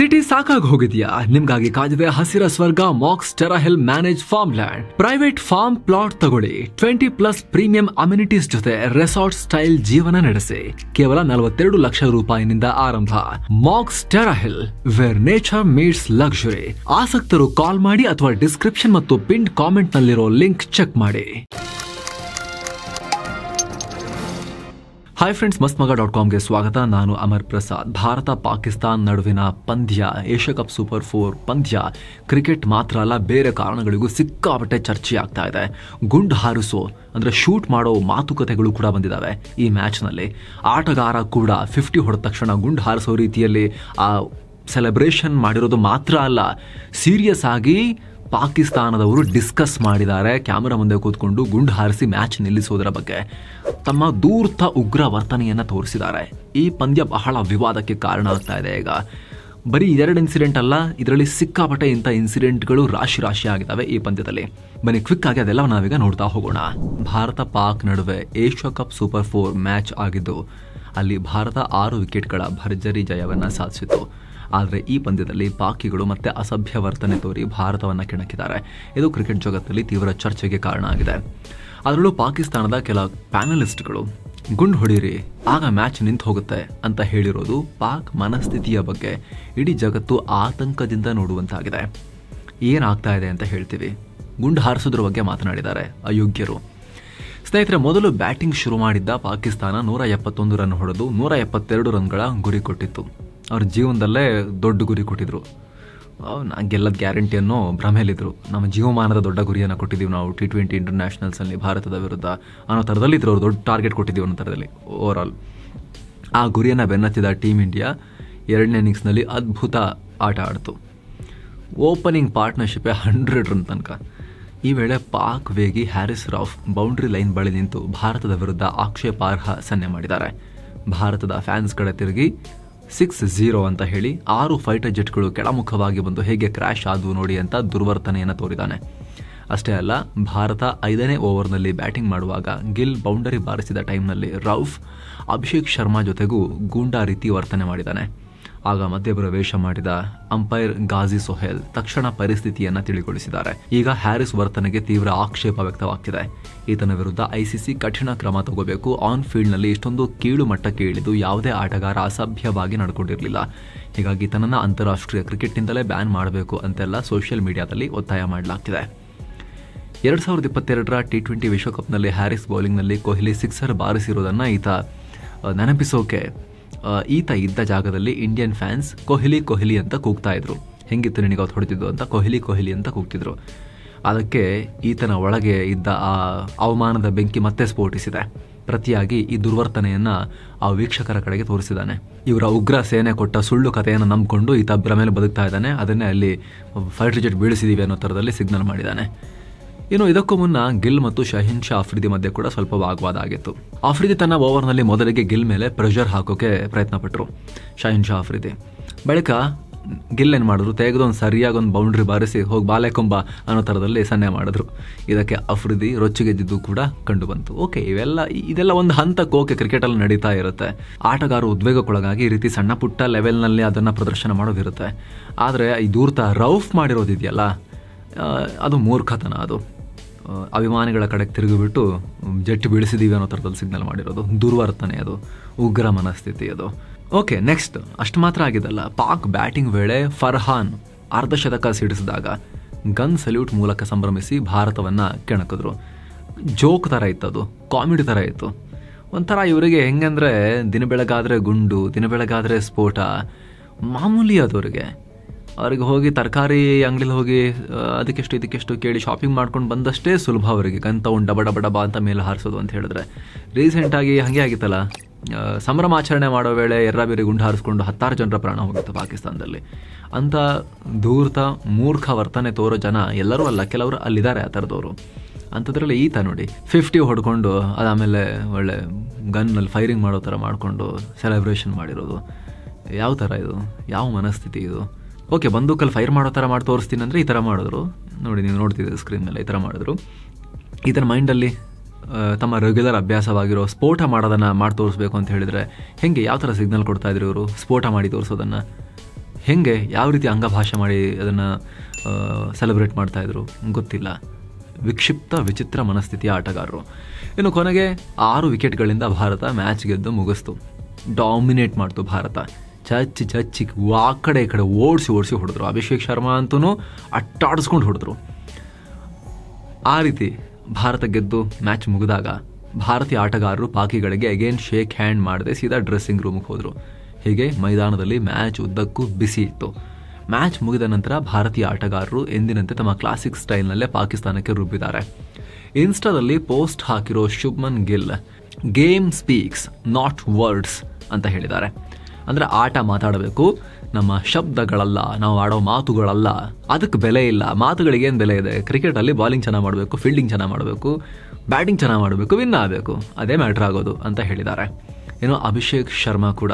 City ಸಾಕಾಗಿ ಹೋಗಿದ್ಯಾ? ನಿಮ್ಗಾಗಿ ಕಾದಿದೆ ಹಸಿರ ಸ್ವರ್ಗ Max Terahill manage farm land. Private farm plot ತಗೊಳ್ಳಿ. 20+ ಪ್ರೀಮಿಯಂ ಅಮ್ಯುನಿಟೀಸ್ ಜೊತೆ ರೆಸಾರ್ಟ್ ಸ್ಟೈಲ್ ಜೀವನ ನಡೆಸಿ. ಕೇವಲ 42 ಲಕ್ಷ ರೂಪಾಯಿನಿಂದ ಆರಂಭ. Max Terahill, where nature meets luxury. ಆಸಕ್ತರು ಕಾಲ್ ಮಾಡಿ ಅಥವಾ ಡಿಸ್ಕ್ರಿಪ್ಷನ್ ಮತ್ತು ಪಿನ್ ಕಾಮೆಂಟ್ ನಲ್ಲಿರೋ ಲಿಂಕ್ ಚೆಕ್ ಮಾಡಿ. ಹಾಯ್ ಫ್ರೆಂಡ್ಸ್, ಮಸ್ತ್ಮಗ.comಗೆ ಸ್ವಾಗತ. ನಾನು ಅಮರ್ ಪ್ರಸಾದ್. ಭಾರತ ಪಾಕಿಸ್ತಾನ್ ನಡುವಿನ ಪಂದ್ಯ, ಏಷ್ಯಾ ಕಪ್ ಸೂಪರ್ 4 ಪಂದ್ಯ ಕ್ರಿಕೆಟ್ ಮಾತ್ರ ಅಲ್ಲ, ಬೇರೆ ಕಾರಣಗಳಿಗೂ ಸಿಕ್ಕಾಪಟ್ಟೆ ಚರ್ಚೆ ಆಗ್ತಾ ಇದೆ. ಗುಂಡು ಹಾರಿಸೋ ಅಂದ್ರೆ ಶೂಟ್ ಮಾಡೋ ಮಾತುಕತೆಗಳು ಕೂಡ ಬಂದಿದ್ದಾವೆ ಈ ಮ್ಯಾಚ್ನಲ್ಲಿ. ಆಟಗಾರ ಕೂಡ 50 ಹೊಡೆದ ತಕ್ಷಣ ಗುಂಡು ಹಾರಿಸೋ ರೀತಿಯಲ್ಲಿ ಆ ಸೆಲೆಬ್ರೇಷನ್ ಮಾಡಿರೋದು ಮಾತ್ರ ಅಲ್ಲ, ಸೀರಿಯಸ್ ಆಗಿ ಪಾಕಿಸ್ತಾನದವರು ಡಿಸ್ಕಸ್ ಮಾಡಿದ್ದಾರೆ. ಕ್ಯಾಮರಾ ಮುಂದೆ ಕೂತ್ಕೊಂಡು ಗುಂಡು ಹಾರಿಸಿ ಮ್ಯಾಚ್ ನಿಲ್ಲಿಸೋದರ ಬಗ್ಗೆ ತಮ್ಮ ಧೂರ್ತ ಉಗ್ರ ವರ್ತನೆಯನ್ನು ತೋರಿಸಿದ್ದಾರೆ. ಈ ಪಂದ್ಯ ಬಹಳ ವಿವಾದಕ್ಕೆ ಕಾರಣ ಆಗ್ತಾ ಇದೆ. ಈಗ ಬರೀ 2 ಇನ್ಸಿಡೆಂಟ್ ಅಲ್ಲ, ಇದರಲ್ಲಿ ಸಿಕ್ಕಾಪಟ್ಟೆ ಇಂಥ ಇನ್ಸಿಡೆಂಟ್ಗಳು ರಾಶಿ ಆಗಿದ್ದಾವೆ ಈ ಪಂದ್ಯದಲ್ಲಿ. ಬನ್ನಿ ಕ್ವಿಕ್ ಆಗಿ ಅದೆಲ್ಲ ನಾವೀಗ ನೋಡ್ತಾ ಹೋಗೋಣ. ಭಾರತ ಪಾಕ್ ನಡುವೆ ಏಷ್ಯಾ ಕಪ್ ಸೂಪರ್ 4 ಮ್ಯಾಚ್ ಆಗಿದ್ದು, ಅಲ್ಲಿ ಭಾರತ 6 ವಿಕೆಟ್ಗಳ ಭರ್ಜರಿ ಜಯವನ್ನು ಸಾಧಿಸಿತು. ಆದರೆ ಈ ಪಂದ್ಯದಲ್ಲಿ ಪಾಕಿಗಳು ಮತ್ತೆ ಅಸಭ್ಯ ವರ್ತನೆ ತೋರಿ ಭಾರತವನ್ನು ಕೆಣಕಿದ್ದಾರೆ. ಇದು ಕ್ರಿಕೆಟ್ ಜಗತ್ತಲ್ಲಿ ತೀವ್ರ ಚರ್ಚೆಗೆ ಕಾರಣ ಆಗಿದೆ. ಅದರಲ್ಲೂ ಪಾಕಿಸ್ತಾನದ ಕೆಲ ಪ್ಯಾನಲಿಸ್ಟ್ಗಳು ಗುಂಡು ಹೊಡೀರಿ ಆಗ ಮ್ಯಾಚ್ ನಿಂತು ಹೋಗುತ್ತೆ ಅಂತ ಹೇಳಿರೋದು ಪಾಕ್ ಮನಸ್ಥಿತಿಯ ಬಗ್ಗೆ ಇಡೀ ಜಗತ್ತು ಆತಂಕದಿಂದ ನೋಡುವಂತಾಗಿದೆ. ಏನಾಗ್ತಾ ಇದೆ ಅಂತ ಹೇಳ್ತೀವಿ. ಗುಂಡು ಹಾರಿಸೋದ್ರ ಬಗ್ಗೆ ಮಾತನಾಡಿದ್ದಾರೆ ಅಯೋಗ್ಯರು. ಸ್ನೇಹಿತರೆ, ಮೊದಲು ಬ್ಯಾಟಿಂಗ್ ಶುರು ಮಾಡಿದ್ದ ಪಾಕಿಸ್ತಾನ 171 ರನ್ ಹೊಡೆದು 172 ರನ್ಗಳ ಗುರಿ ಕೊಟ್ಟಿತ್ತು. ಅವ್ರ ಜೀವನದಲ್ಲೇ ದೊಡ್ಡ ಗುರಿ ಕೊಟ್ಟಿದ್ರು. ಗೆಲ್ಲದ ಗ್ಯಾರಂಟಿ ಅನ್ನೋ ಭ್ರಮೆಯಲ್ಲಿದ್ದರು. ನಮ್ಮ ಜೀವಮಾನದ ದೊಡ್ಡ ಗುರಿಯನ್ನು ಕೊಟ್ಟಿದ್ದೀವಿ ನಾವು T20 ಇಂಟರ್ನ್ಯಾಷನಲ್ಸಲ್ಲಿ ಭಾರತದ ವಿರುದ್ಧ ಅನ್ನೋ ಥರದಲ್ಲಿದ್ದರು. ಅವ್ರು ದೊಡ್ಡ ಟಾರ್ಗೆಟ್ ಕೊಟ್ಟಿದ್ದೀವಿ ಅನ್ನೋ ಥರದಲ್ಲಿ ಓವರ್ ಆಲ್. ಆ ಗುರಿಯನ್ನು ಬೆನ್ನತ್ತಿದ ಟೀಮ್ ಇಂಡಿಯಾ 2ನೇ ಇನ್ನಿಂಗ್ಸ್ನಲ್ಲಿ ಅದ್ಭುತ ಆಟ ಆಡಿತು. ಓಪನಿಂಗ್ ಪಾರ್ಟ್ನರ್ಶಿಪ್ಪೇ 100 ರನ್ ತನಕ. ಈ ವೇಳೆ ಪಾಕ್ ವೇಗಿ ಹ್ಯಾರಿಸ್ ರೌಫ್ ಬೌಂಡ್ರಿ ಲೈನ್ ಬಳಿ ನಿಂತು ಭಾರತದ ವಿರುದ್ಧ ಆಕ್ಷೇಪಾರ್ಹ ಸನ್ನೆ ಮಾಡಿದ್ದಾರೆ. ಭಾರತದ ಫ್ಯಾನ್ಸ್ ಕಡೆ ತಿರುಗಿ 6-0 ಅಂತ ಹೇಳಿ 6 ಫೈಟರ್ ಜೆಟ್ಗಳು ಕೆಳಮುಖವಾಗಿ ಬಂದು ಹೇಗೆ ಕ್ರ್ಯಾಶ್ ಆದವು ನೋಡಿ ಅಂತ ದುರ್ವರ್ತನೆಯನ್ನು ತೋರಿದ್ದಾನೆ. ಅಷ್ಟೇ ಅಲ್ಲ, ಭಾರತ 5ನೇ ಓವರ್ನಲ್ಲಿ ಬ್ಯಾಟಿಂಗ್ ಮಾಡುವಾಗ ಗಿಲ್ ಬೌಂಡರಿ ಬಾರಿಸಿದ ಟೈಮ್ನಲ್ಲಿ ರೌಫ್ ಅಭಿಷೇಕ್ ಶರ್ಮಾ ಜೊತೆಗೂ ಗೂಂಡಾ ರೀತಿ ವರ್ತನೆ ಮಾಡಿದ್ದಾನೆ. ಆಗ ಮಧ್ಯಪ್ರವೇಶ ಮಾಡಿದ ಅಂಪೈರ್ ಗಾಜಿ ಸೊಹೇಲ್ ತಕ್ಷಣ ಪರಿಸ್ಥಿತಿಯನ್ನು ತಿಳಿಗೊಳಿಸಿದ್ದಾರೆ. ಈಗ ಹ್ಯಾರಿಸ್ ವರ್ತನೆಗೆ ತೀವ್ರ ಆಕ್ಷೇಪ ವ್ಯಕ್ತವಾಗ್ತಿದೆ. ಈತನ ವಿರುದ್ಧ ICC ಕಠಿಣ ಕ್ರಮ ತಗೋಬೇಕು. ಆನ್ ಫೀಲ್ಡ್ನಲ್ಲಿ ಇಷ್ಟೊಂದು ಕೀಳು ಮಟ್ಟಕ್ಕೆ ಇಳಿದು ಯಾವುದೇ ಆಟಗಾರ ಅಸಭ್ಯವಾಗಿ ನಡ್ಕೊಂಡಿರಲಿಲ್ಲ. ಹೀಗಾಗಿ ಈತನನ್ನು ಅಂತಾರಾಷ್ಟ್ರೀಯ ಕ್ರಿಕೆಟ್ನಿಂದಲೇ ಬ್ಯಾನ್ ಮಾಡಬೇಕು ಅಂತೆಲ್ಲ ಸೋಷಿಯಲ್ ಮೀಡಿಯಾದಲ್ಲಿ ಒತ್ತಾಯ ಮಾಡಲಾಗ್ತಿದೆ. 2022ರ T20 ವಿಶ್ವಕಪ್ನಲ್ಲಿ ಹ್ಯಾರಿಸ್ ಬೌಲಿಂಗ್ನಲ್ಲಿ ಕೊಹ್ಲಿ 6 ಬಾರಿಸಿರುವುದನ್ನು ಈತ ನೆನಪಿಸೋಕೆ ಈತ ಇದ್ದ ಜಾಗದಲ್ಲಿ ಇಂಡಿಯನ್ ಫ್ಯಾನ್ಸ್ ಕೊಹ್ಲಿ ಅಂತ ಕೂಗ್ತಾ ಇದ್ರು. ಹೆಂಗಿತ್ತು ನಿನಗೆ ಅವತ್ತು ಹೊಡೆದಿದ್ದು ಅಂತ ಕೊಹ್ಲಿ ಅಂತ ಕೂಗ್ತಿದ್ರು. ಅದಕ್ಕೆ ಈತನ ಒಳಗೆ ಇದ್ದ ಆ ಅವಮಾನದ ಬೆಂಕಿ ಮತ್ತೆ ಸ್ಫೋಟಿಸಿದೆ. ಪ್ರತಿಯಾಗಿ ಈ ದುರ್ವರ್ತನೆಯನ್ನು ಆ ವೀಕ್ಷಕರ ಕಡೆಗೆ ತೋರಿಸಿದ್ದಾನೆ. ಇವರ ಉಗ್ರ ಸೇನೆ ಕೊಟ್ಟ ಸುಳ್ಳು ಕಥೆಯನ್ನು ನಂಬಿಕೊಂಡು ಈತ ಭ್ರಮೆಯಲ್ಲಿ ಬದುಕ್ತಾ ಇದ್ದಾನೆ. ಅದನ್ನೇ ಅಲ್ಲಿ ಫೈಟರ್ ಜೆಟ್ ಬೀಳಿಸಿದೀವಿ ಅನ್ನೋ ಥರದಲ್ಲಿ ಸಿಗ್ನಲ್ ಮಾಡಿದ್ದಾನೆ. ಇನ್ನು ಇದಕ್ಕೂ ಮುನ್ನ ಗಿಲ್ ಮತ್ತು ಶಹೀನ್ ಶಾ ಅಫ್ರಿದಿ ಮಧ್ಯೆ ಕೂಡ ಸ್ವಲ್ಪ ವಾಗ್ವಾದ ಆಗಿತ್ತು. ಅಫ್ರಿದಿ ತನ್ನ ಓವರ್ನಲ್ಲಿ ಮೊದಲಿಗೆ ಗಿಲ್ ಮೇಲೆ ಪ್ರೆಷರ್ ಹಾಕೋಕೆ ಪ್ರಯತ್ನ ಪಟ್ಟರು ಶಹೀನ್ ಶಾ ಅಫ್ರಿದಿ. ಬಳಿಕ ಗಿಲ್ ಏನು ಮಾಡಿದ್ರು, ತೆಗೆದೊಂದು ಸರಿಯಾಗಿ ಒಂದು ಬೌಂಡ್ರಿ ಬಾರಿಸಿ ಹೋಗಿ ಬಾಲೆಕೊಂಬ ಅನ್ನೋ ಥರದಲ್ಲಿ ಸನ್ನೆ ಮಾಡಿದ್ರು. ಇದಕ್ಕೆ ಅಫ್ರಿದಿ ರೊಚ್ಚಿಗೆದ್ದಿದ್ದು ಕೂಡ ಕಂಡು ಬಂತು. ಓಕೆ, ಇದೆಲ್ಲ ಒಂದು ಹಂತಕ್ಕೆ ಓಕೆ, ಕ್ರಿಕೆಟಲ್ಲಿ ನಡೀತಾ ಇರುತ್ತೆ. ಆಟಗಾರರು ಉದ್ವೇಗಕ್ಕೊಳಗಾಗಿ ಈ ರೀತಿ ಸಣ್ಣ ಪುಟ್ಟ ಲೆವೆಲ್ನಲ್ಲಿ ಅದನ್ನು ಪ್ರದರ್ಶನ ಮಾಡೋದಿರುತ್ತೆ. ಆದರೆ ಈ ಧೂರ್ತ ರೌಫ್ ಮಾಡಿರೋದಿದೆಯಲ್ಲ, ಅದು ಮೂರ್ಖತನ. ಅದು ಅಭಿಮಾನಿಗಳ ಕಡೆಗೆ ತಿರುಗಿಬಿಟ್ಟು ಜೆಟ್ ಬೀಳಿಸಿದೀವಿ ಅನ್ನೋ ಥರದಲ್ಲಿ ಸಿಗ್ನಲ್ ಮಾಡಿರೋದು ದುರ್ವರ್ತನೆ, ಅದು ಉಗ್ರ ಮನಸ್ಥಿತಿ ಅದು. ಓಕೆ, ನೆಕ್ಸ್ಟ್ ಅಷ್ಟು ಮಾತ್ರ ಆಗಿದ್ದಲ್ಲ, ಪಾಕ್ ಬ್ಯಾಟಿಂಗ್ ವೇಳೆ ಫರ್ಹಾನ್ ಅರ್ಧಶತಕ ಸಿಡಿಸಿದಾಗ ಗನ್ ಸಲ್ಯೂಟ್ ಮೂಲಕ ಸಂಭ್ರಮಿಸಿ ಭಾರತವನ್ನು ಕೆಣಕಿದ್ರು. ಜೋಕ್ ಥರ ಇತ್ತು, ಅದು ಕಾಮಿಡಿ ಥರ ಇತ್ತು. ಒಂಥರ ಇವರಿಗೆ ಹೆಂಗಂದರೆ ದಿನ ಬೆಳಗಾದರೆ ಗುಂಡು, ದಿನ ಬೆಳಗಾದರೆ ಸ್ಫೋಟ ಮಾಮೂಲಿ ಅದವರಿಗೆ. ಅವ್ರಿಗೆ ಹೋಗಿ ತರಕಾರಿ ಅಂಗಡಿಲಿ ಹೋಗಿ ಅದಕ್ಕೆಷ್ಟು ಇದಕ್ಕೆಷ್ಟು ಕೇಳಿ ಶಾಪಿಂಗ್ ಮಾಡ್ಕೊಂಡು ಬಂದಷ್ಟೇ ಸುಲಭ ಅವರಿಗೆ. ಗನ್ ತಗೊಂಡು ಡಬ ಅಂತ ಮೇಲೆ ಹಾರಿಸೋದು ಅಂತ ಹೇಳಿದ್ರೆ. ರೀಸೆಂಟಾಗಿ ಹಾಗೆ ಆಗಿತ್ತಲ್ಲ, ಸಂಭ್ರಮಾಚರಣೆ ಮಾಡೋ ವೇಳೆ ಎರ್ರಾಬಿರಿ ಗುಂಡು ಹಾರಿಸ್ಕೊಂಡು 16 ಜನರ ಪ್ರಾಣ ಹೋಗಿತ್ತು ಪಾಕಿಸ್ತಾನದಲ್ಲಿ. ಅಂಥ ಧೂರ್ತ ಮೂರ್ಖ ವರ್ತನೆ ತೋರೋ ಜನ ಎಲ್ಲರೂ ಅಲ್ಲ, ಕೆಲವರು ಅಲ್ಲಿದ್ದಾರೆ ಆ ಥರದವರು. ಅಂಥದ್ರಲ್ಲಿ ಈತ ನೋಡಿ 50 ಹೊಡ್ಕೊಂಡು ಅದಾದಮೇಲೆ ಒಳ್ಳೆ ಗನ್ನಲ್ಲಿ ಫೈರಿಂಗ್ ಮಾಡೋ ಥರ ಮಾಡಿಕೊಂಡು ಸೆಲೆಬ್ರೇಷನ್ ಮಾಡಿರೋದು. ಯಾವ ಥರ ಇದು? ಯಾವ ಮನಸ್ಥಿತಿ ಇದು? ಓಕೆ, ಬಂದೂಕಲ್ಲಿ ಫೈರ್ ಮಾಡೋ ಥರ ಮಾಡಿ ತೋರಿಸ್ತೀನಿ ಅಂದರೆ ಈ ಥರ ಮಾಡಿದ್ರು ನೋಡಿ, ನೀವು ನೋಡ್ತಿದ್ದೀರಿ ಸ್ಕ್ರೀನ್ ಮೇಲೆ. ಈ ಥರ ಮಾಡಿದ್ರು. ಈತನ ಮೈಂಡಲ್ಲಿ ತಮ್ಮ ರೆಗ್ಯುಲರ್ ಅಭ್ಯಾಸವಾಗಿರೋ ಸ್ಫೋಟ ಮಾಡೋದನ್ನು ಮಾಡಿ ತೋರಿಸ್ಬೇಕು ಅಂತ ಹೇಳಿದರೆ ಹೆಂಗೆ, ಯಾವ ಥರ ಸಿಗ್ನಲ್ ಕೊಡ್ತಾಯಿದ್ರು ಇವರು ಸ್ಫೋಟ ಮಾಡಿ ತೋರಿಸೋದನ್ನು? ಹೆಂಗೆ ಯಾವ ರೀತಿ ಅಂಗಭಾಷೆ ಮಾಡಿ ಅದನ್ನು ಸೆಲೆಬ್ರೇಟ್ ಮಾಡ್ತಾಯಿದ್ರು ಗೊತ್ತಿಲ್ಲ. ವಿಕ್ಷಿಪ್ತ ವಿಚಿತ್ರ ಮನಸ್ಥಿತಿಯ ಆಟಗಾರರು. ಇನ್ನು ಕೊನೆಗೆ 6 ವಿಕೆಟ್ಗಳಿಂದ ಭಾರತ ಮ್ಯಾಚ್ ಗೆದ್ದು ಮುಗಿಸ್ತು. ಡಾಮಿನೇಟ್ ಮಾಡ್ತು ಭಾರತ. ಚಚ್ಚಿ ಆ ಕಡೆ ಈ ಕಡೆ ಓಡಿಸಿ ಹೊಡೆದ್ರು. ಅಭಿಷೇಕ್ ಶರ್ಮಾ ಅಂತೂ ಅಟ್ಟಾಡಿಸ್ಕೊಂಡು ಹೊಡೆದ್ರು. ಆ ರೀತಿ ಭಾರತ ಗೆದ್ದು ಮ್ಯಾಚ್ ಮುಗಿದಾಗ ಭಾರತೀಯ ಆಟಗಾರರು ಪಾಕಿಗಳಿಗೆ ಅಗೇನ್ ಶೇಕ್ ಹ್ಯಾಂಡ್ ಮಾಡದೆ ಸೀದಾ ಡ್ರೆಸ್ಸಿಂಗ್ ರೂಮ್ಗೆ ಹೋದರು. ಹೀಗೆ ಮೈದಾನದಲ್ಲಿ ಮ್ಯಾಚ್ ಉದ್ದಕ್ಕೂ ಬಿಸಿ ಇತ್ತು. ಮ್ಯಾಚ್ ಮುಗಿದ ನಂತರ ಭಾರತೀಯ ಆಟಗಾರರು ಎಂದಿನಂತೆ ತಮ್ಮ ಕ್ಲಾಸಿಕ್ ಸ್ಟೈಲ್ನಲ್ಲೇ ಪಾಕಿಸ್ತಾನಕ್ಕೆ ರುಬ್ಬಿದ್ದಾರೆ. ಇನ್ಸ್ಟಾದಲ್ಲಿ ಪೋಸ್ಟ್ ಹಾಕಿರೋ Shubman Gill game speaks not words ಅಂತ ಹೇಳಿದ್ದಾರೆ. ಅಂದರೆ ಆಟ ಮಾತಾಡಬೇಕು, ನಮ್ಮ ಶಬ್ದಗಳಲ್ಲ, ನಾವು ಆಡೋ ಮಾತುಗಳಲ್ಲ, ಅದಕ್ಕೆ ಬೆಲೆ ಇಲ್ಲ. ಮಾತುಗಳಿಗೇನು ಬೆಲೆ ಇದೆ? ಕ್ರಿಕೆಟಲ್ಲಿ ಬಾಲಿಂಗ್ ಚೆನ್ನಾಗಿ ಮಾಡಬೇಕು, ಫೀಲ್ಡಿಂಗ್ ಚೆನ್ನಾಗಿ ಮಾಡಬೇಕು, ಬ್ಯಾಟಿಂಗ್ ಚೆನ್ನಾಗಿ ಮಾಡಬೇಕು, ವಿನ್ ಆಗಬೇಕು, ಅದೇ ಮ್ಯಾಟ್ರ್ ಆಗೋದು ಅಂತ ಹೇಳಿದ್ದಾರೆ. ಏನೋ ಅಭಿಷೇಕ್ ಶರ್ಮಾ ಕೂಡ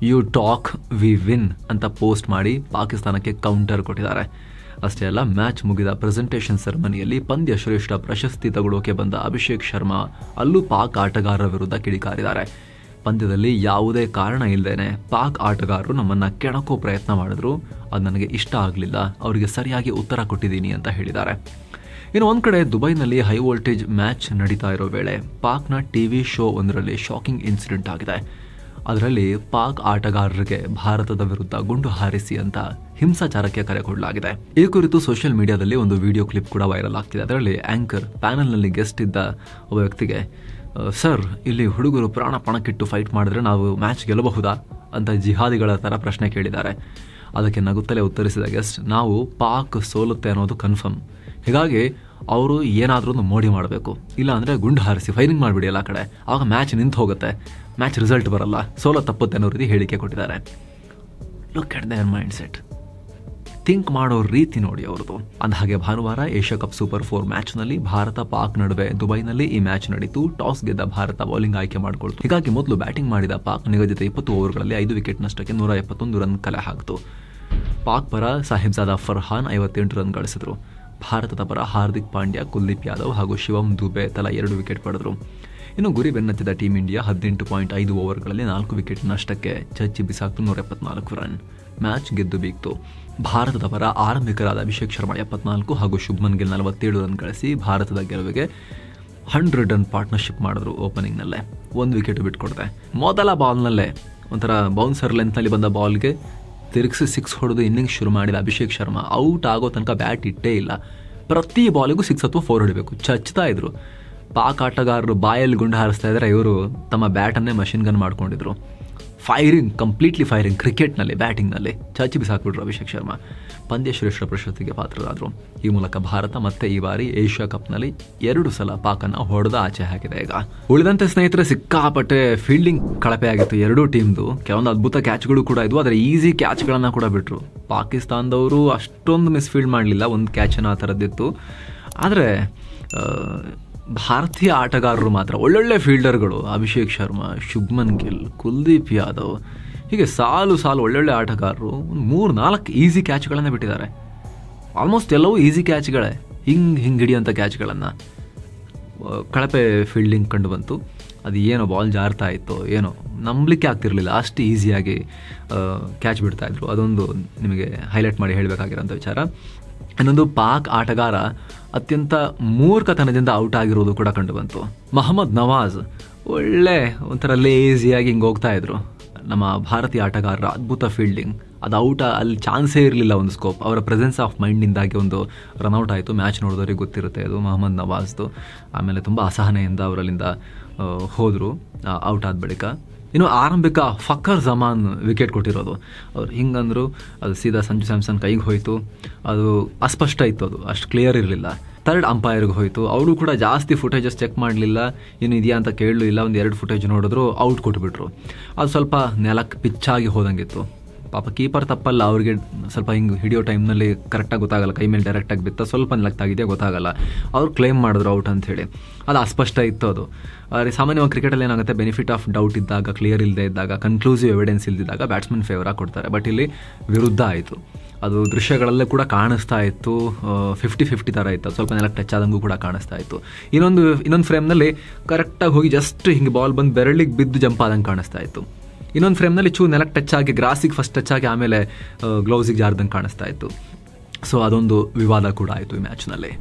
ಯು ಟಾಕ್ ವಿ ವಿನ್ ಅಂತ ಪೋಸ್ಟ್ ಮಾಡಿ ಪಾಕಿಸ್ತಾನಕ್ಕೆ ಕೌಂಟರ್ ಕೊಟ್ಟಿದ್ದಾರೆ. ಅಷ್ಟೇ ಅಲ್ಲ, ಮ್ಯಾಚ್ ಮುಗಿದ ಪ್ರೆಸೆಂಟೇಷನ್ ಸೆರೆಮನಿಯಲ್ಲಿ ಪಂದ್ಯ ಶ್ರೇಷ್ಠ ಪ್ರಶಸ್ತಿ ತಗೊಳ್ಳೋಕೆ ಬಂದ ಅಭಿಷೇಕ್ ಶರ್ಮಾ ಅಲ್ಲೂ ಪಾಕ್ ಆಟಗಾರರ ವಿರುದ್ಧ ಕಿಡಿಕಾರಿದ್ದಾರೆ. ಪಂದ್ಯದಲ್ಲಿ ಯಾವುದೇ ಕಾರಣ ಇಲ್ಲದೇನೆ ಪಾಕ್ ಆಟಗಾರರು ನಮ್ಮನ್ನು ಕೆಣಕೋ ಪ್ರಯತ್ನ ಮಾಡಿದ್ರು. ಅದು ನನಗೆ ಇಷ್ಟ ಆಗಲಿಲ್ಲ, ಅವರಿಗೆ ಸರಿಯಾಗಿ ಉತ್ತರ ಕೊಟ್ಟಿದ್ದೀನಿ ಅಂತ ಹೇಳಿದ್ದಾರೆ. ಇನ್ನು ಒಂದು ಕಡೆ ದುಬೈನಲ್ಲಿ ಹೈ ವೋಲ್ಟೇಜ್ ಮ್ಯಾಚ್ ನಡೀತಾ ಇರೋ ವೇಳೆ ಪಾಕ್ನ ಟಿವಿ ಶೋ ಒಂದರಲ್ಲಿ ಶಾಕಿಂಗ್ ಇನ್ಸಿಡೆಂಟ್ ಆಗಿದೆ. ಅದರಲ್ಲಿ ಪಾಕ್ ಆಟಗಾರರಿಗೆ ಭಾರತದ ವಿರುದ್ಧ ಗುಂಡು ಹಾರಿಸಿ ಅಂತ ಹಿಂಸಾಚಾರಕ್ಕೆ ಕರೆ ಕೊಡಲಾಗಿದೆ. ಈ ಕುರಿತು ಸೋಷಿಯಲ್ ಮೀಡಿಯಾದಲ್ಲಿ ಒಂದು ವಿಡಿಯೋ ಕ್ಲಿಪ್ ಕೂಡ ವೈರಲ್ ಆಗ್ತಿದೆ. ಅದರಲ್ಲಿ ಆಂಕರ್ ಪ್ಯಾನಲ್ನಲ್ಲಿ ಗೆಸ್ಟ್ ಇದ್ದ ಒಬ್ಬ ವ್ಯಕ್ತಿಗೆ, ಸರ್, ಇಲ್ಲಿ ಹುಡುಗರು ಪ್ರಾಣ ಪಣಕ್ಕಿಟ್ಟು ಫೈಟ್ ಮಾಡಿದ್ರೆ ನಾವು ಮ್ಯಾಚ್ ಗೆಲ್ಲಬಹುದಾ ಅಂತ ಜಿಹಾದಿಗಳ ಥರ ಪ್ರಶ್ನೆ ಕೇಳಿದ್ದಾರೆ. ಅದಕ್ಕೆ ನಗುತ್ತಲೇ ಉತ್ತರಿಸಿದ ಗೆಸ್ಟ್, ನಾವು ಪಾಕ್ ಸೋಲುತ್ತೆ ಅನ್ನೋದು ಕನ್ಫರ್ಮ್, ಹೀಗಾಗಿ ಅವರು ಏನಾದರೂ ಮೋಡಿ ಮಾಡಬೇಕು, ಇಲ್ಲ ಅಂದರೆ ಗುಂಡು ಹಾರಿಸಿ ಫೈರಿಂಗ್ ಮಾಡಿಬಿಡಿ ಎಲ್ಲ ಕಡೆ, ಆವಾಗ ಮ್ಯಾಚ್ ನಿಂತು ಹೋಗುತ್ತೆ, ಮ್ಯಾಚ್ ರಿಸಲ್ಟ್ ಬರಲ್ಲ, ಸೋಲೋ ತಪ್ಪುತ್ತೆ ಅನ್ನೋ ರೀತಿ ಹೇಳಿಕೆ ಕೊಟ್ಟಿದ್ದಾರೆ. Look at their mind set, think ಮಾಡೋ ರೀತಿ ನೋಡಿ ಅವ್ರದ್ದು. ಅಂದಹಾಗೆ ಭಾನುವಾರ ಏಷ್ಯಾ ಕಪ್ ಸೂಪರ್ 4 ಮ್ಯಾಚ್ನಲ್ಲಿ ಭಾರತ ಪಾಕ್ ನಡುವೆ ದುಬೈನಲ್ಲಿ ಈ ಮ್ಯಾಚ್ ನಡೀತು. ಟಾಸ್ ಗೆದ್ದ ಭಾರತ ಬೌಲಿಂಗ್ ಆಯ್ಕೆ ಮಾಡಿಕೊಳ್ತು. ಹೀಗಾಗಿ ಮೊದಲು ಬ್ಯಾಟಿಂಗ್ ಮಾಡಿದ ಪಾಕ್ ನಿಗದಿತ 20 ಓವರ್ಗಳಲ್ಲಿ 5 ವಿಕೆಟ್ ನಷ್ಟಕ್ಕೆ 171 ರನ್ ಕಲೆ ಹಾಕಿತು. ಪಾಕ್ ಪರ ಸಾಹಿಬ್ಜಾದಾ ಫರ್ಹಾನ್ 58 ರನ್ ಗಳಿಸಿದ್ರು. ಭಾರತದ ಪರ ಹಾರ್ದಿಕ್ ಪಾಂಡ್ಯ, ಕುಲ್ದೀಪ್ ಯಾದವ್ ಹಾಗೂ ಶಿವಮ್ ದುಬೆ ತಲಾ 2 ವಿಕೆಟ್ ಪಡೆದರು. ಇನ್ನು ಗುರಿ ಬೆನ್ನತ್ತಿದ ಟೀಂ ಇಂಡಿಯಾ 18.5 ಓವರ್ಗಳಲ್ಲಿ 4 ವಿಕೆಟ್ ನಷ್ಟಕ್ಕೆ ಚಚ್ಚಿ ಬಿಸಾಕ್ತು 174 ರನ್. ಮ್ಯಾಚ್ ಗೆದ್ದು ಬೀಗ್ತು. ಭಾರತದ ಪರ ಆರಂಭಿಕರಾದ ಅಭಿಷೇಕ್ ಶರ್ಮಾ 74 ಹಾಗೂ ಶುಭ್ಮನ್ ಗಿಲ್ 47 ರನ್ ಗಳಿಸಿ ಭಾರತದ ಗೆಲುವಿಗೆ 100 ರನ್ ಪಾರ್ಟ್ನರ್ಶಿಪ್ ಮಾಡಿದ್ರು. ಓಪನಿಂಗ್ನಲ್ಲೇ 1 ವಿಕೆಟ್ ಬಿಟ್ಕೊಡ್ದೆ. ಮೊದಲ ಬಾಲ್ನಲ್ಲೇ ಒಂಥರ ಬೌನ್ಸರ್ ಲೆಂತ್ನಲ್ಲಿ ಬಂದ ಬಾಲ್ಗೆ ತಿರುಗಿಸಿ 6 ಹೊಡೆದು ಇನ್ನಿಂಗ್ಸ್ ಶುರು ಮಾಡಿದ ಅಭಿಷೇಕ್ ಶರ್ಮಾ ಔಟ್ ಆಗೋ ತನಕ ಬ್ಯಾಟ್ ಇಟ್ಟೇ ಇಲ್ಲ. ಪ್ರತಿ ಬಾಲಿಗೂ 6 ಅಥವಾ 4 ಹೊಡಿಬೇಕು, ಚಚ್ತಾ ಇದ್ರು. ಪಾಕ್ ಆಟಗಾರರು ಬಾಯಲ್ಲಿ ಗುಂಡು ಹಾರಿಸ್ತಾ ಇದ್ದಾರೆ, ಇವರು ತಮ್ಮ ಬ್ಯಾಟನ್ನೇ ಮಷಿನ್ ಗನ್ ಮಾಡ್ಕೊಂಡಿದ್ರು. ಫೈರಿಂಗ್, ಕಂಪ್ಲೀಟ್ಲಿ ಫೈರಿಂಗ್, ಕ್ರಿಕೆಟ್ನಲ್ಲಿ ಬ್ಯಾಟಿಂಗ್ನಲ್ಲಿ ಚಾಚಿ ಬಿಸಾಕ್ಬಿಟ್ರು ಅಭಿಷೇಕ್ ಶರ್ಮಾ. ಪಂದ್ಯ ಶ್ರೇಷ್ಠ ಪ್ರಶಸ್ತಿಗೆ ಪಾತ್ರರಾದರು. ಈ ಮೂಲಕ ಭಾರತ ಮತ್ತೆ ಈ ಬಾರಿ ಏಷ್ಯಾ ಕಪ್ನಲ್ಲಿ 2 ಸಲ ಪಾಕನ್ನು ಹೊಡೆದ ಆಚೆ ಹಾಕಿದೆ. ಈಗ ಉಳಿದಂತೆ ಸ್ನೇಹಿತರೆ, ಸಿಕ್ಕಾಪಟ್ಟೆ ಫೀಲ್ಡಿಂಗ್ ಕಳಪೆ ಆಗಿತ್ತು ಎರಡೂ ಟೀಮ್ದು. ಕೆಲವೊಂದು ಅದ್ಭುತ ಕ್ಯಾಚ್ಗಳು ಕೂಡ ಇದ್ವು, ಆದರೆ ಈಸಿ ಕ್ಯಾಚ್ಗಳನ್ನು ಕೂಡ ಬಿಟ್ಟರು. ಪಾಕಿಸ್ತಾನದವರು ಅಷ್ಟೊಂದು ಮಿಸ್ಫೀಲ್ಡ್ ಮಾಡಲಿಲ್ಲ, ಒಂದು ಕ್ಯಾಚನ್ನು ಆ ಥರದ್ದಿತ್ತು. ಆದರೆ ಭಾರತೀಯ ಆಟಗಾರರು ಮಾತ್ರ ಒಳ್ಳೊಳ್ಳೆ ಫೀಲ್ಡರ್ಗಳು, ಅಭಿಷೇಕ್ ಶರ್ಮಾ, ಶುಭ್ಮನ್ ಗಿಲ್, ಕುಲ್ದೀಪ್ ಯಾದವ್, ಹೀಗೆ ಸಾಲು ಒಳ್ಳೊಳ್ಳೆ ಆಟಗಾರರು 3-4 ಈಸಿ ಕ್ಯಾಚ್ಗಳನ್ನು ಬಿಟ್ಟಿದ್ದಾರೆ. ಆಲ್ಮೋಸ್ಟ್ ಎಲ್ಲವೂ ಈಸಿ ಕ್ಯಾಚ್ಗಳೇ, ಹಿಂಗೆ ಹಿಡಿಯೋಂಥ ಕ್ಯಾಚ್ಗಳನ್ನು. ಕಳಪೆ ಫೀಲ್ಡಿಂಗ್ ಕಂಡು ಬಂತು. ಅದು ಏನೋ ಬಾಲ್ ಜಾರ್ತಾ ಇತ್ತೋ ಏನೋ ನಂಬಲಿಕ್ಕೆ ಆಗ್ತಿರಲಿಲ್ಲ, ಅಷ್ಟು ಈಸಿಯಾಗಿ ಕ್ಯಾಚ್ ಬಿಡ್ತಾಯಿದ್ರು. ಅದೊಂದು ನಿಮಗೆ ಹೈಲೈಟ್ ಮಾಡಿ ಹೇಳಬೇಕಾಗಿರೋಂಥ ವಿಚಾರ. ಇನ್ನೊಂದು, ಪಾಕ್ ಆಟಗಾರ ಅತ್ಯಂತ ಮೂರ್ಖತನದಿಂದ ಔಟ್ ಆಗಿರೋದು ಕೂಡ ಕಂಡು ಬಂತು. ಮೊಹಮ್ಮದ್ ನವಾಜ್ ಒಳ್ಳೆ ಒಂಥರ ಲೇಸಿಯಾಗಿ ಹಿಂಗೆ ಹೋಗ್ತಾ ಇದ್ರು. ನಮ್ಮ ಭಾರತೀಯ ಆಟಗಾರರ ಅದ್ಭುತ ಫೀಲ್ಡಿಂಗ್, ಅದು ಔಟ್ ಅಲ್ಲಿ ಚಾನ್ಸೇ ಇರಲಿಲ್ಲ. ಒಂದು ಸ್ಕೋಪ್, ಅವರ ಪ್ರೆಸೆನ್ಸ್ ಆಫ್ ಮೈಂಡಿಂದಾಗಿ ಒಂದು ರನ್ಔಟ್ ಆಯಿತು. ಮ್ಯಾಚ್ ನೋಡಿದವ್ರಿಗೆ ಗೊತ್ತಿರುತ್ತೆ ಅದು ಮೊಹಮ್ಮದ್ ನವಾಜ್ದು. ಆಮೇಲೆ ತುಂಬ ಅಸಹನೆಯಿಂದ ಅವರಲ್ಲಿಂದ ಹೋದರು ಔಟ್ ಆದ ಬಳಿಕ. ಇನ್ನು ಆರಂಭಿಕ ಫಖರ್ ಜಮಾನ್ ವಿಕೆಟ್ ಕೊಟ್ಟಿರೋದು, ಅವ್ರು ಹಿಂಗಂದರು, ಅದು ಸೀದಾ ಸಂಜು ಸ್ಯಾಮ್ಸನ್ ಕೈಗೆ ಹೋಯಿತು. ಅದು ಅಸ್ಪಷ್ಟ ಇತ್ತು, ಅದು ಅಷ್ಟು ಕ್ಲಿಯರ್ ಇರಲಿಲ್ಲ. ಥರ್ಡ್ ಅಂಪೈರ್ಗೆ ಹೋಯಿತು. ಅವರು ಕೂಡ ಜಾಸ್ತಿ ಫುಟೇಜಸ್ ಚೆಕ್ ಮಾಡಲಿಲ್ಲ, ಏನು ಇದೆಯಾ ಅಂತ ಕೇಳಲಿಲ್ಲ. 1-2 ಫುಟೇಜ್ ನೋಡಿದ್ರು, ಔಟ್ ಕೊಟ್ಬಿಟ್ರು. ಅದು ಸ್ವಲ್ಪ ನೆಲಕ್ಕೆ ಪಿಚ್ಚಾಗಿ ಹೋದಂಗಿತ್ತು. ಪಾಪ ಕೀಪರ್ ತಪ್ಪಲ್ಲ, ಅವ್ರಿಗೆ ಸ್ವಲ್ಪ ಹಿಂಗೆ ಹಿಡಿಯೋ ಟೈಮ್ನಲ್ಲಿ ಕರೆಕ್ಟಾಗಿ ಗೊತ್ತಾಗಲ್ಲ, ಕೈ ಮೇಲೆ ಡೈರೆಕ್ಟಾಗಿ ಬಿತ್ತ, ಸ್ವಲ್ಪ ನೆಲಕ್ಕೆ ತಾಗಿದೆಯಾ ಗೊತ್ತಾಗಲ್ಲ. ಅವ್ರು ಕ್ಲೇಮ್ ಮಾಡಿದ್ರು ಔಟ್ ಅಂಥೇಳಿ. ಅದು ಅಸ್ಪಷ್ಟ ಇತ್ತು. ಅದು ಸಾಮಾನ್ಯವಾಗಿ ಕ್ರಿಕೆಟಲ್ಲಿ ಏನಾಗುತ್ತೆ, ಬೆನಿಫಿಟ್ ಆಫ್ ಡೌಟ್ ಇದ್ದಾಗ, ಕ್ಲಿಯರ್ ಇಲ್ಲದೆ ಇದ್ದಾಗ, ಕನ್ಕ್ಲೂಸಿವ್ ಎವಿಡೆನ್ಸ್ ಇಲ್ದಿದ್ದಾಗ ಬ್ಯಾಟ್ಸ್ಮನ್ ಫೇವರಾಗಿ ಕೊಡ್ತಾರೆ. ಬಟ್ ಇಲ್ಲಿ ವಿರುದ್ಧ ಆಯಿತು. ಅದು ದೃಶ್ಯಗಳಲ್ಲೇ ಕೂಡ ಕಾಣಿಸ್ತಾ ಇತ್ತು. 50-50 ಥರ ಇತ್ತು. ಸ್ವಲ್ಪ ನೆಲಕ್ಕೆ ಟಚ್ ಆದಂಗೂ ಕೂಡ ಕಾಣಿಸ್ತಾ ಇತ್ತು. ಇನ್ನೊಂದು ಫ್ರೇಮ್ನಲ್ಲಿ ಕರೆಕ್ಟಾಗಿ ಹೋಗಿ ಜಸ್ಟ್ ಹಿಂಗೆ ಬಾಲ್ ಬಂದು ಬೆರಳಿಗೆ ಬಿದ್ದು ಜಂಪ್ ಆದಂಗೆ ಕಾಣಿಸ್ತಾ ಇತ್ತು. ಇನ್ನೊಂದು ಫ್ರೇಮ್ನಲ್ಲಿ ಚೂ ನೆಲಕ್ಕೆ ಟಚ್ ಆಗಿ, ಗ್ರಾಸಿಗೆ ಫಸ್ಟ್ ಟಚ್ ಆಗಿ ಆಮೇಲೆ ಗ್ಲೌಸಿಗೆ ಜಾರ್ದಂಗೆ ಕಾಣಿಸ್ತಾ ಇತ್ತು. ಸೊ ಅದೊಂದು ವಿವಾದ ಕೂಡ ಆಯಿತು ಈ ಮ್ಯಾಚ್ನಲ್ಲಿ.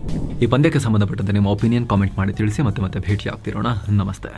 ಈ ಪಂದ್ಯಕ್ಕೆ ಸಂಬಂಧಪಟ್ಟಂತೆ ನಿಮ್ಮ ಒಪಿನಿಯನ್ ಕಾಮೆಂಟ್ ಮಾಡಿ ತಿಳಿಸಿ. ಮತ್ತೆ ಭೇಟಿ ಆಗ್ತಿರೋಣ. ನಮಸ್ತೆ.